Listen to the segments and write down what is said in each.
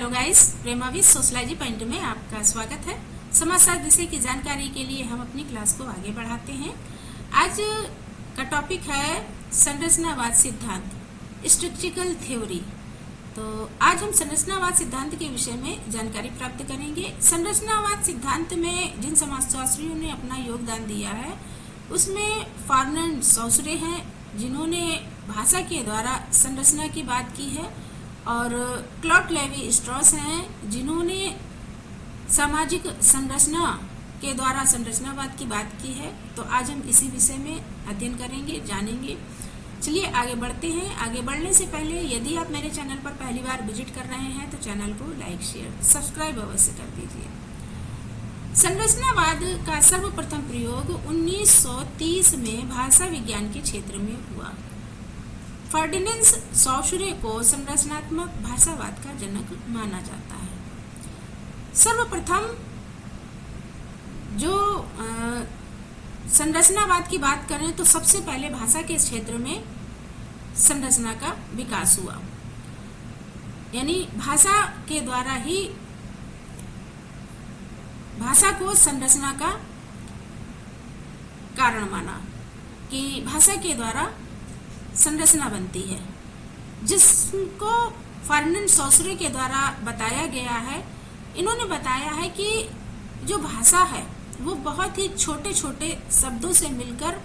Hello guys, प्रेमाविद sociology point में आपका स्वागत है। समाजशास्त्र विषय की जानकारी के लिए हम अपनी क्लास को आगे बढ़ाते हैं। आज का टॉपिक है संरचनावाद सिद्धांत, स्ट्रक्चरल थ्योरी। तो आज हम संरचनावाद सिद्धांत के विषय में जानकारी प्राप्त करेंगे। संरचनावाद सिद्धांत में जिन समाजशास्त्रियों ने अपना योगदान दिया है उसमें फर्नांड सॉसरे हैं, जिन्होंने भाषा के द्वारा संरचना की बात की है, और क्लॉड लेवी स्ट्रॉस हैं, जिन्होंने सामाजिक संरचना के द्वारा संरचनावाद की बात की है। तो आज हम इसी विषय में अध्ययन करेंगे, जानेंगे। चलिए आगे बढ़ते हैं। आगे बढ़ने से पहले यदि आप मेरे चैनल पर पहली बार विजिट कर रहे हैं तो चैनल को लाइक, शेयर, सब्सक्राइब अवश्य कर दीजिए। संरचनावाद का सर्वप्रथम प्रयोग 1930 में भाषा विज्ञान के क्षेत्र में हुआ। फर्डिनेंड सॉसरे को संरचनात्मक भाषावाद का जनक माना जाता है। सर्वप्रथम जो संरचनावाद की बात करें तो सबसे पहले भाषा के क्षेत्र में संरचना का विकास हुआ, यानी भाषा के द्वारा ही भाषा को संरचना का कारण माना कि भाषा के द्वारा संरचना बनती है, जिसको फर्नांड सॉसरे के द्वारा बताया गया है। इन्होंने बताया है कि जो भाषा है वो बहुत ही छोटे छोटे शब्दों से मिलकर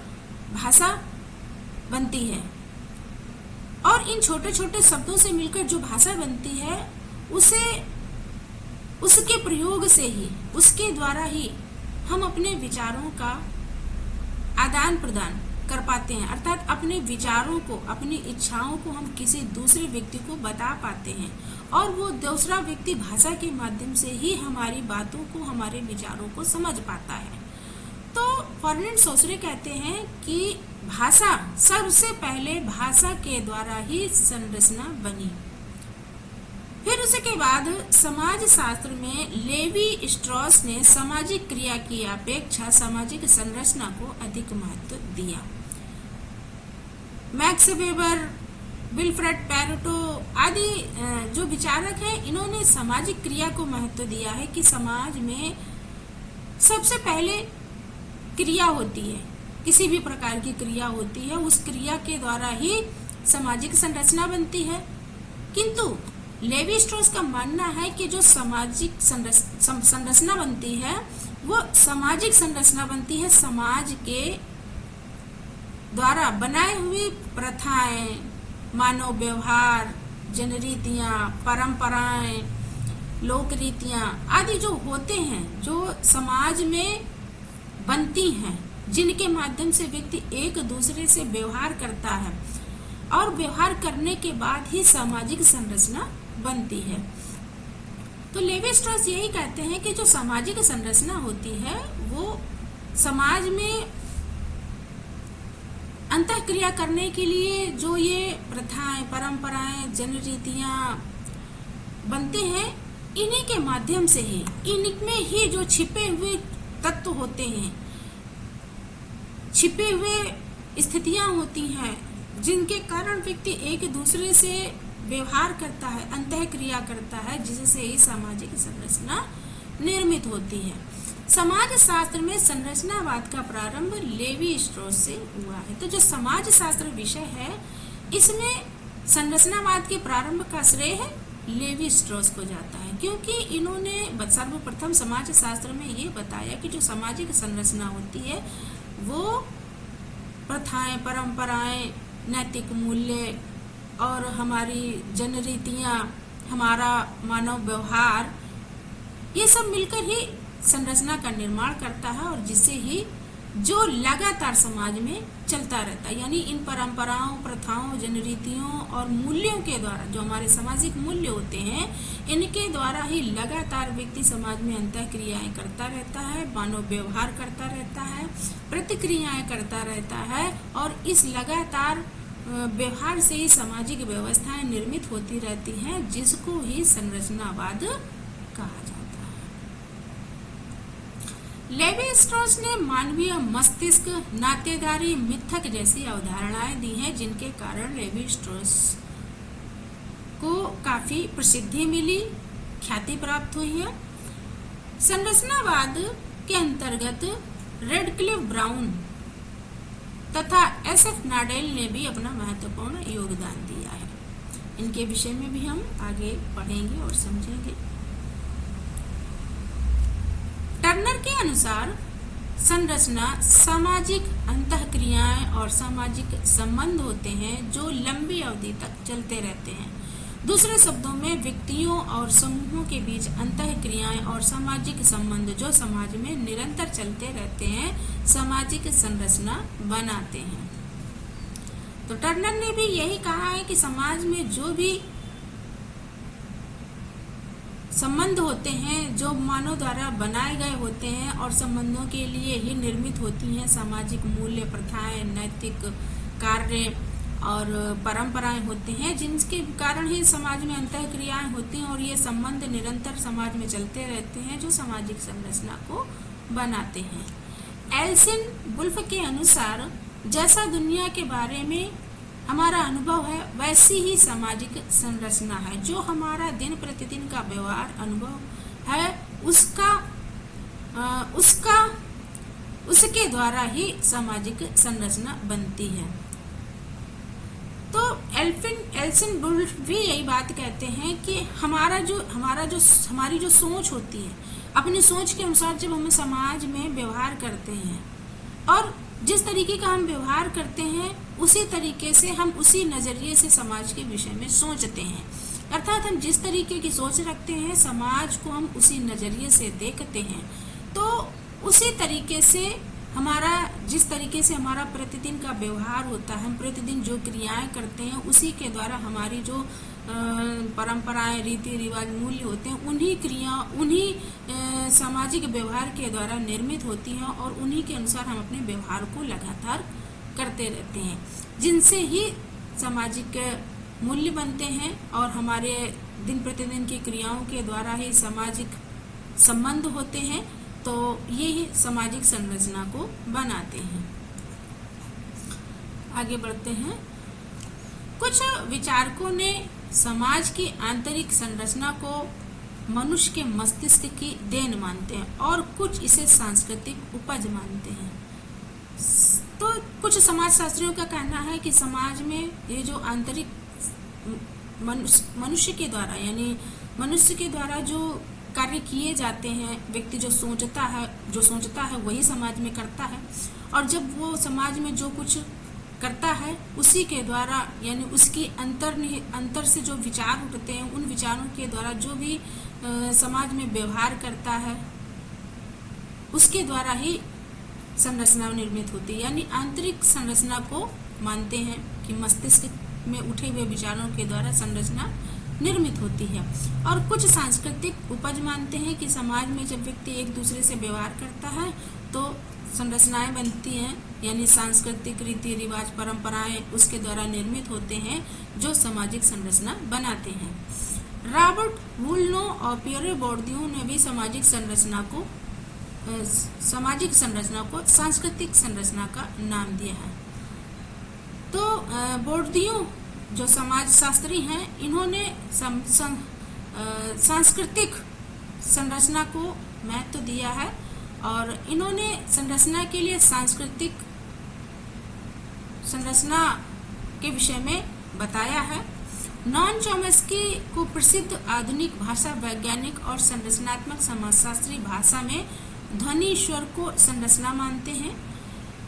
भाषा बनती है, और इन छोटे छोटे शब्दों से मिलकर जो भाषा बनती है उसके प्रयोग से ही, उसके द्वारा ही हम अपने विचारों का आदान प्रदान कर पाते हैं। अर्थात अपने विचारों को, अपनी इच्छाओं को हम किसी दूसरे व्यक्ति को बता पाते हैं, और वो दूसरा व्यक्ति भाषा के माध्यम से ही हमारी बातों को, हमारे विचारों को समझ पाता है। तो फर्नांड सॉसरे कहते हैं कि भाषा, सबसे पहले भाषा के द्वारा ही संरचना बनी। फिर उसके बाद समाज शास्त्र में लेवी स्ट्रॉस ने सामाजिक क्रिया की अपेक्षा सामाजिक संरचना को अधिक महत्व दिया। मैक्स वेबर, विल्फ्रेड पेरेटो आदि जो विचारक हैं, इन्होंने सामाजिक क्रिया को महत्व दिया है कि समाज में सबसे पहले क्रिया होती है, किसी भी प्रकार की क्रिया होती है, उस क्रिया के द्वारा ही सामाजिक संरचना बनती है। किंतु लेवी स्ट्रॉस का मानना है कि जो सामाजिक संरचना बनती है वो सामाजिक संरचना बनती है समाज के द्वारा बनाए हुए प्रथाएं, मानव व्यवहार, जनरीतियां, परंपराएं, लोक रीतियां आदि जो होते हैं, जो समाज में बनती हैं, जिनके माध्यम से व्यक्ति एक दूसरे से व्यवहार करता है, और व्यवहार करने के बाद ही सामाजिक संरचना बनती है। तो लेवी स्ट्रॉस यही कहते हैं कि जो सामाजिक संरचना होती है वो समाज में अंतःक्रिया करने के लिए जो ये प्रथाएं, परंपराएं, जनरीतियां बनते हैं, इन्हीं के माध्यम से ही, इनमें ही जो छिपे हुए तत्व होते हैं, छिपे हुए स्थितियां होती हैं, जिनके कारण व्यक्ति एक दूसरे से व्यवहार करता है, अंतःक्रिया करता है, जिससे ही सामाजिक संरचना निर्मित होती है। समाज शास्त्र में संरचनावाद का प्रारंभ लेवी स्ट्रॉस से हुआ है। तो जो समाज शास्त्र विषय है, इसमें संरचनावाद के प्रारंभ का श्रेय है लेवी स्ट्रॉस को जाता है, क्योंकि इन्होंने सर्वप्रथम समाज शास्त्र में ये बताया कि जो सामाजिक संरचना होती है वो प्रथाएं, परंपराएं, नैतिक मूल्य और हमारी जनरीतियां, हमारा मानव व्यवहार, ये सब मिलकर ही संरचना का निर्माण करता है, और जिससे ही जो लगातार समाज में चलता रहता है, यानी इन परंपराओं, प्रथाओं, जनरीतियों और मूल्यों के द्वारा, जो हमारे सामाजिक मूल्य होते हैं, इनके द्वारा ही लगातार व्यक्ति समाज में अंतःक्रियाएं करता रहता है, मानव व्यवहार करता रहता है, प्रतिक्रियाएं करता रहता है, और इस लगातार व्यवहार से ही सामाजिक व्यवस्थाएं निर्मित होती रहती हैं, जिसको ही संरचनावाद कहा जाता है। लेवी स्ट्रॉस ने मानवीय मस्तिष्क, नातेदारी, मिथक जैसी अवधारणाएं दी हैं, जिनके कारण लेवी स्ट्रॉस को काफी प्रसिद्धि मिली ख्याति प्राप्त हुई है। संरचनावाद के अंतर्गत रेडक्लिफ ब्राउन तथा SF नाडेल ने भी अपना महत्वपूर्ण योगदान दिया है। इनके विषय में भी हम आगे पढ़ेंगे और समझेंगे। टर्नर के अनुसार संरचना सामाजिक अंतःक्रियाएं और सामाजिक संबंध होते हैं जो लंबी अवधि तक चलते रहते हैं। दूसरे शब्दों में व्यक्तियों और समूहों के बीच अंतःक्रियाएं और सामाजिक संबंध जो समाज में निरंतर चलते रहते हैं सामाजिक संरचना बनाते हैं। तो टर्नर ने भी यही कहा है कि समाज में जो भी संबंध होते हैं जो मानव द्वारा बनाए गए होते हैं और संबंधों के लिए ही निर्मित होती हैं सामाजिक मूल्य, प्रथाएं, नैतिक कार्य और परंपराएं होते हैं जिनके कारण ही समाज में अंतःक्रियाएं होती हैं और ये संबंध निरंतर समाज में चलते रहते हैं जो सामाजिक संरचना को बनाते हैं। एल्सिन वुल्फ के अनुसार जैसा दुनिया के बारे में हमारा अनुभव है वैसी ही सामाजिक संरचना है। जो हमारा दिन प्रतिदिन का व्यवहार अनुभव है उसके द्वारा ही सामाजिक संरचना बनती है। तो एल्सिन वुल्फ भी यही बात कहते हैं कि हमारी जो सोच होती है, अपनी सोच के अनुसार जब हम समाज में व्यवहार करते हैं और जिस तरीके का हम व्यवहार करते हैं उसी तरीके से हम उसी नजरिए से समाज के विषय में सोचते हैं। अर्थात हम जिस तरीके की सोच रखते हैं समाज को हम उसी नजरिए से देखते हैं। तो उसी तरीके से जिस तरीके से हमारा प्रतिदिन का व्यवहार होता है, हम प्रतिदिन जो क्रियाएं करते हैं उसी के द्वारा हमारी जो परंपराएं, रीति रिवाज, मूल्य होते हैं उन्हीं सामाजिक व्यवहार के द्वारा निर्मित होती हैं और उन्हीं के अनुसार हम अपने व्यवहार को लगातार करते रहते हैं, जिनसे ही सामाजिक मूल्य बनते हैं और हमारे दिन प्रतिदिन की क्रियाओं के द्वारा ही सामाजिक संबंध होते हैं। तो ये ही सामाजिक संरचना को बनाते हैं। आगे बढ़ते हैं। कुछ विचारकों ने समाज की आंतरिक संरचना को मनुष्य के मस्तिष्क की देन मानते हैं और कुछ इसे सांस्कृतिक उपज मानते हैं। तो कुछ समाजशास्त्रियों का कहना है कि समाज में ये जो आंतरिक मनुष्य के द्वारा जो कार्य किए जाते हैं, व्यक्ति जो सोचता है वही समाज में करता है और जब वो समाज में जो कुछ करता है उसी के द्वारा यानी उसकी अंतर से जो विचार उठते हैं उन विचारों के द्वारा जो भी समाज में व्यवहार करता है उसके द्वारा ही संरचना निर्मित होती है। यानी आंतरिक संरचना को मानते हैं कि मस्तिष्क में उठे हुए विचारों के द्वारा संरचना निर्मित होती है। और कुछ सांस्कृतिक उपज मानते हैं कि समाज में जब व्यक्ति एक दूसरे से व्यवहार करता है तो संरचनाएं बनती हैं, यानी सांस्कृतिक रीति रिवाज, परंपराएं उसके द्वारा निर्मित होते हैं जो सामाजिक संरचना बनाते हैं। रॉबर्ट वुल्नो और पियरे बोर्दियू ने भी सामाजिक संरचना को सांस्कृतिक संरचना का नाम दिया है। तो बोर्दियू जो समाजशास्त्री हैं इन्होंने सांस्कृतिक संरचना को महत्व दिया है और इन्होंने संरचना के लिए सांस्कृतिक संरचना के विषय में बताया है। नॉन चॉम्स्की को प्रसिद्ध आधुनिक भाषा वैज्ञानिक और संरचनात्मक समाजशास्त्री भाषा में ध्वनि स्वर को संरचना मानते हैं।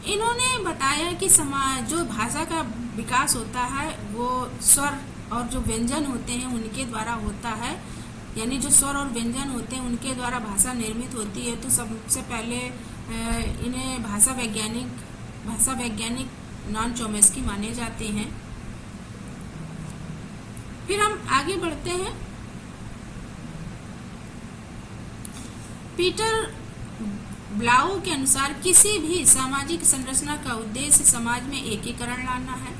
इन्होंने बताया कि जो भाषा का विकास होता है वो स्वर और जो व्यंजन होते हैं उनके द्वारा होता है, यानी जो स्वर और व्यंजन होते हैं उनके द्वारा भाषा निर्मित होती है। तो सबसे पहले इन्हें भाषा वैज्ञानिक नॉन चॉम्स्की माने जाते हैं। फिर हम आगे बढ़ते हैं। पीटर ब्लाउ के अनुसार किसी भी सामाजिक संरचना का उद्देश्य समाज में एकीकरण लाना है।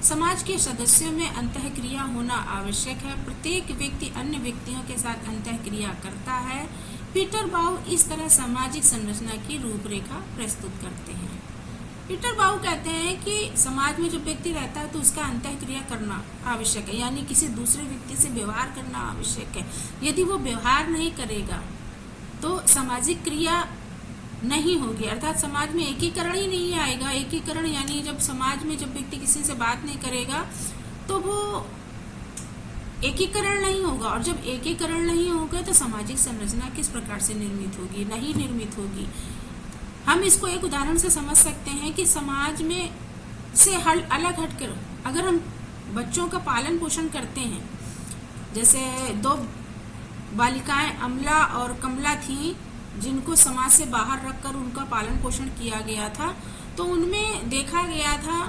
समाज के सदस्यों में अंतःक्रिया होना आवश्यक है। प्रत्येक व्यक्ति अन्य व्यक्तियों के साथ अंतःक्रिया करता है। पीटर ब्लाउ इस तरह सामाजिक संरचना की रूपरेखा प्रस्तुत करते हैं। पीटर बाउ कहते हैं कि समाज में जो व्यक्ति रहता है तो उसका अंतःक्रिया करना आवश्यक है, यानी किसी दूसरे व्यक्ति से व्यवहार करना आवश्यक है। यदि वो व्यवहार नहीं करेगा तो सामाजिक क्रिया नहीं होगी, अर्थात समाज में एकीकरण ही नहीं आएगा। एकीकरण यानी जब समाज में जब व्यक्ति किसी से बात नहीं करेगा तो वो एकीकरण नहीं होगा, और जब एकीकरण नहीं होगा तो सामाजिक संरचना किस प्रकार से निर्मित होगी? नहीं निर्मित होगी। हम इसको एक उदाहरण से समझ सकते हैं कि समाज में से अलग हटकर अगर हम बच्चों का पालन पोषण करते हैं, जैसे 2 बालिकाएं अमला और कमला थी जिनको समाज से बाहर रखकर उनका पालन पोषण किया गया था, तो उनमें देखा गया था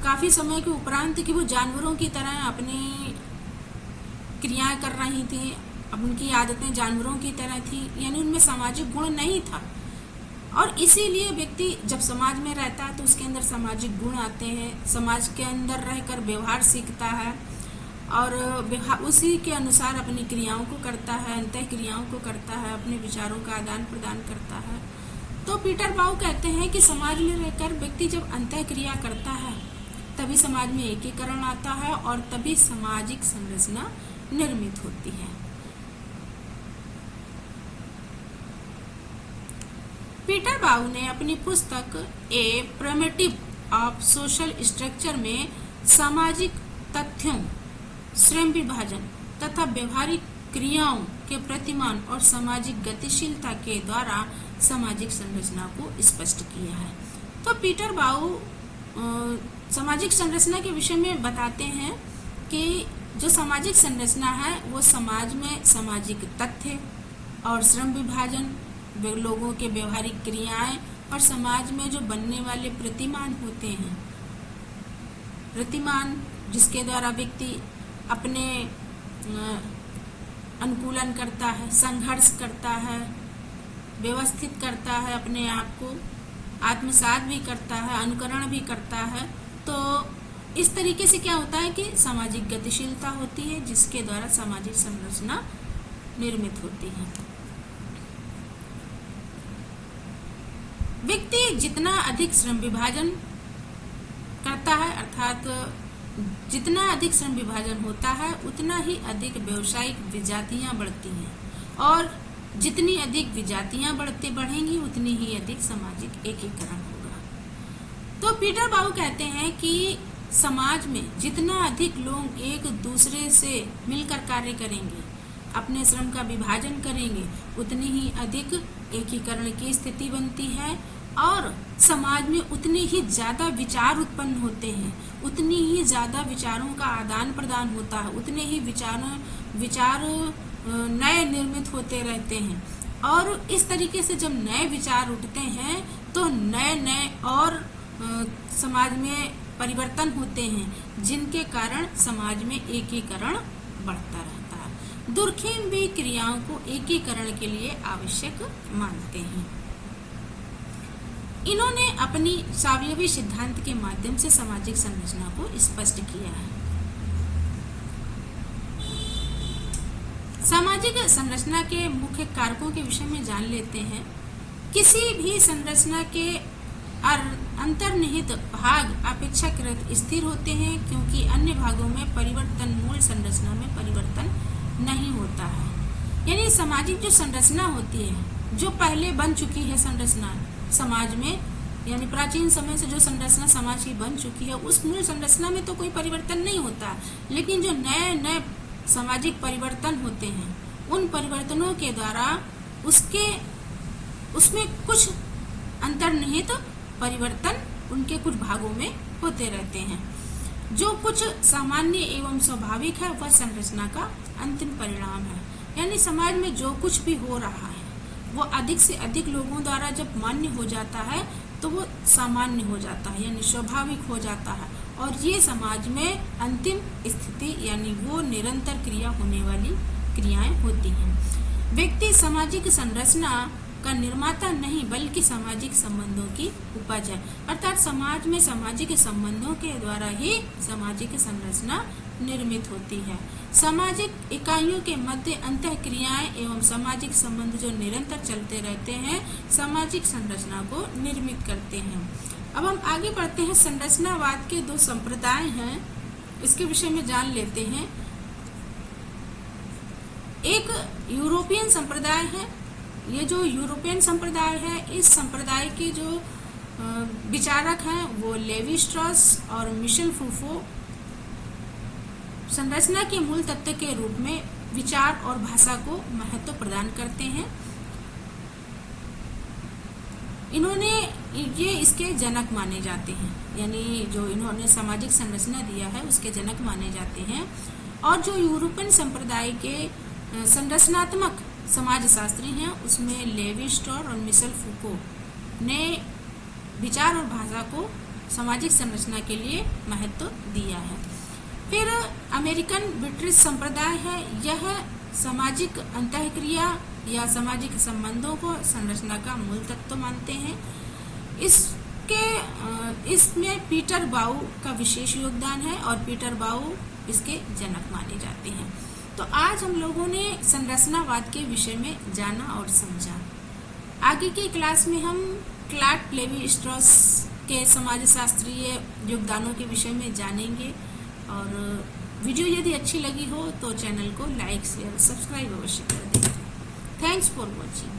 काफी समय के उपरांत कि वो जानवरों की तरह अपनी क्रियाएं कर रही थी, अब उनकी आदतें जानवरों की तरह थी, यानी उनमें सामाजिक गुण नहीं था। और इसीलिए व्यक्ति जब समाज में रहता है तो उसके अंदर सामाजिक गुण आते हैं, समाज के अंदर रहकर व्यवहार सीखता है और उसी के अनुसार अपनी क्रियाओं को करता है, अंतः क्रियाओं को करता है, अपने विचारों का आदान प्रदान करता है। तो पीटर बाउ कहते हैं कि समाज में रहकर व्यक्ति जब अंतः क्रिया करता है तभी समाज में एकीकरण आता है और तभी सामाजिक संरचना निर्मित होती है। पीटर बाउ ने अपनी पुस्तक ए प्रिमिटिव ऑफ सोशल स्ट्रक्चर में सामाजिक तथ्यों, श्रम विभाजन तथा व्यवहारिक क्रियाओं के प्रतिमान और सामाजिक गतिशीलता के द्वारा सामाजिक संरचना को स्पष्ट किया है। तो पीटर बाउ सामाजिक संरचना के विषय में बताते हैं कि जो सामाजिक संरचना है वो समाज में सामाजिक तथ्य और श्रम विभाजन, लोगों के व्यवहारिक क्रियाएं और समाज में जो बनने वाले प्रतिमान होते हैं, प्रतिमान जिसके द्वारा व्यक्ति अपने अनुकूलन करता है, संघर्ष करता है, व्यवस्थित करता है, अपने आप को आत्मसात भी करता है, अनुकरण भी करता है। तो इस तरीके से क्या होता है कि सामाजिक गतिशीलता होती है जिसके द्वारा सामाजिक संरचना निर्मित होती है। व्यक्ति जितना अधिक श्रम विभाजन करता है, अर्थात जितना अधिक श्रम विभाजन होता है उतना ही अधिक व्यावसायिक विजातियां बढ़ती हैं, और जितनी अधिक विजातियां बढ़ेंगी उतनी ही अधिक सामाजिक एकीकरण होगा। तो पीटर बाउ कहते हैं कि समाज में जितना अधिक लोग एक दूसरे से मिलकर कार्य करेंगे, अपने श्रम का विभाजन करेंगे, उतनी ही अधिक एकीकरण की स्थिति बनती है और समाज में उतने ही ज्यादा विचार उत्पन्न होते हैं, उतनी ही ज्यादा विचारों का आदान प्रदान होता है, उतने ही विचार नए निर्मित होते रहते हैं। और इस तरीके से जब नए विचार उठते हैं तो नए और समाज में परिवर्तन होते हैं जिनके कारण समाज में एकीकरण बढ़ता रहता है। दुर्खिम भी क्रियाओं को एकीकरण के लिए आवश्यक मानते हैं। इन्होंने अपनी सावयवी सिद्धांत के माध्यम से सामाजिक संरचना को स्पष्ट किया है। सामाजिक संरचना के मुख्य कारकों के विषय में जान लेते हैं। किसी भी संरचना के अंतर्निहित भाग अपेक्षाकृत स्थिर होते हैं क्योंकि अन्य भागों में परिवर्तन मूल संरचना में परिवर्तन नहीं होता है। यानी सामाजिक जो संरचना होती है, जो पहले बन चुकी है संरचना समाज में, यानी प्राचीन समय से जो संरचना समाज की बन चुकी है उस मूल संरचना में तो कोई परिवर्तन नहीं होता, लेकिन जो नए सामाजिक परिवर्तन होते हैं उन परिवर्तनों के द्वारा उसमें कुछ अंतर्निहित परिवर्तन उनके कुछ भागों में होते रहते हैं। जो कुछ सामान्य एवं स्वाभाविक है वह संरचना का अंतिम परिणाम है। यानी समाज में जो कुछ भी हो रहा है वो अधिक से अधिक लोगों द्वारा जब मान्य हो जाता है तो वो सामान्य हो जाता है, यानी स्वाभाविक हो जाता है, और ये समाज में अंतिम स्थिति यानी वो निरंतर क्रिया होने वाली क्रियाएं होती हैं। व्यक्ति सामाजिक संरचना का निर्माता नहीं बल्कि सामाजिक संबंधों की उपज है, अर्थात समाज में सामाजिक संबंधों के द्वारा ही सामाजिक संरचना निर्मित होती है। सामाजिक इकाइयों के मध्य अंतः क्रियाएं एवं सामाजिक संबंध जो निरंतर चलते रहते हैं सामाजिक संरचना को निर्मित करते हैं। अब हम आगे बढ़ते हैं। संरचनावाद के दो संप्रदाय हैं, इसके विषय में जान लेते हैं। एक यूरोपियन संप्रदाय है। ये जो यूरोपियन संप्रदाय है, इस संप्रदाय के जो विचारक हैं वो लेवी स्ट्रॉस और मिशेल फूको संरचना के मूल तत्व के रूप में विचार और भाषा को महत्व प्रदान करते हैं। इन्होंने ये इसके जनक माने जाते हैं, यानी जो इन्होंने सामाजिक संरचना दिया है उसके जनक माने जाते हैं। और जो यूरोपियन संप्रदाय के संरचनात्मक समाजशास्त्री हैं उसमें लेवी स्ट्रॉस और मिशेल फूको ने विचार और भाषा को सामाजिक संरचना के लिए महत्व दिया है। फिर अमेरिकन ब्रिटिश संप्रदाय है। यह सामाजिक अंतःक्रिया या सामाजिक संबंधों को संरचना का मूल तत्व मानते हैं। इसमें पीटर बाउ का विशेष योगदान है और पीटर बाउ इसके जनक माने जाते हैं। तो आज हम लोगों ने संरचनावाद के विषय में जाना और समझा। आगे की क्लास में हम क्लॉड लेवी स्ट्रॉस के समाजशास्त्रीय योगदानों के विषय में जानेंगे। और वीडियो यदि अच्छी लगी हो तो चैनल को लाइक शेयर सब्सक्राइब अवश्य कर दें। Thanks for watching.